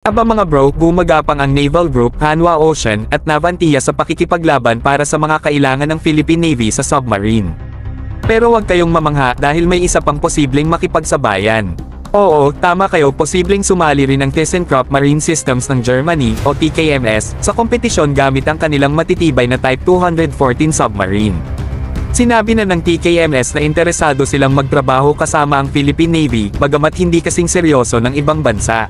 Aba mga bro, gumagapang ang Naval Group, Hanwha Ocean, at Navantia sa pakikipaglaban para sa mga kailangan ng Philippine Navy sa submarine. Pero huwag kayong mamangha dahil may isa pang posibleng makipagsabayan. Oo, tama kayo, posibleng sumali rin ang ThyssenKrupp Marine Systems ng Germany, o TKMS, sa kompetisyon gamit ang kanilang matitibay na Type 214 submarine. Sinabi na ng TKMS na interesado silang magtrabaho kasama ang Philippine Navy, bagamat hindi kasing seryoso ng ibang bansa.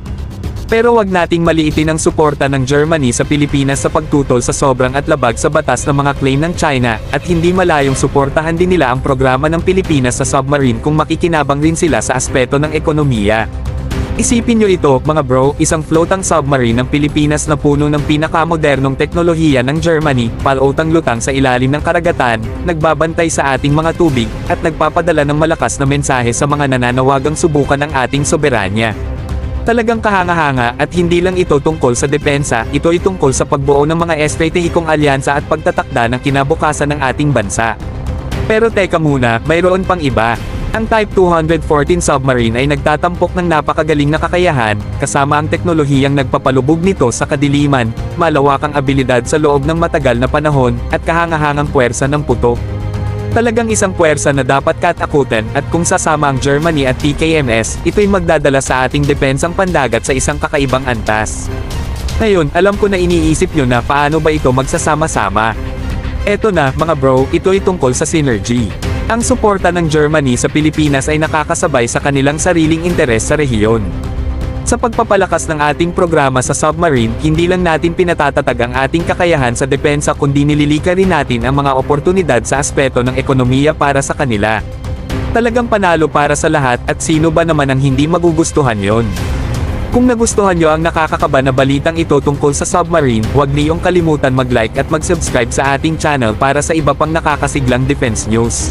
Pero wag nating maliitin ang suporta ng Germany sa Pilipinas sa pagtutol sa sobrang at labag sa batas ng mga claim ng China, at hindi malayong suportahan din nila ang programa ng Pilipinas sa submarine kung makikinabang rin sila sa aspeto ng ekonomiya. Isipin nyo ito, mga bro, isang floatang submarine ng Pilipinas na puno ng pinakamodernong teknolohiya ng Germany, palautang-lutang sa ilalim ng karagatan, nagbabantay sa ating mga tubig, at nagpapadala ng malakas na mensahe sa mga nananawagang subukan ng ating soberanya. Talagang kahanga-hanga, at hindi lang ito tungkol sa depensa, ito ay tungkol sa pagbuo ng mga estratehikong alyansa at pagtatakda ng kinabukasan ng ating bansa. Pero teka muna, mayroon pang iba. Ang Type 214 submarine ay nagtatampok ng napakagaling na kakayahan, kasama ang teknolohiyang nagpapalubog nito sa kadiliman, malawakang abilidad sa loob ng matagal na panahon, at kahangahangang puwersa ng putok. Talagang isang puwersa na dapat katakutan, at kung sasama ang Germany at TKMS, ito'y magdadala sa ating depensang pandagat sa isang kakaibang antas. Ngayon, alam ko na iniisip nyo na paano ba ito magsasama-sama. Eto na, mga bro, ito'y tungkol sa synergy. Ang suporta ng Germany sa Pilipinas ay nakakasabay sa kanilang sariling interes sa rehiyon. Sa pagpapalakas ng ating programa sa submarine, hindi lang natin pinatatatag ang ating kakayahan sa depensa kundi nililika rin natin ang mga oportunidad sa aspeto ng ekonomiya para sa kanila. Talagang panalo para sa lahat, at sino ba naman ang hindi magugustuhan yon? Kung nagustuhan nyo ang nakakakaba na balitang ito tungkol sa submarine, huwag niyong kalimutan mag-like at mag-subscribe sa ating channel para sa iba pang nakakasiglang defense news.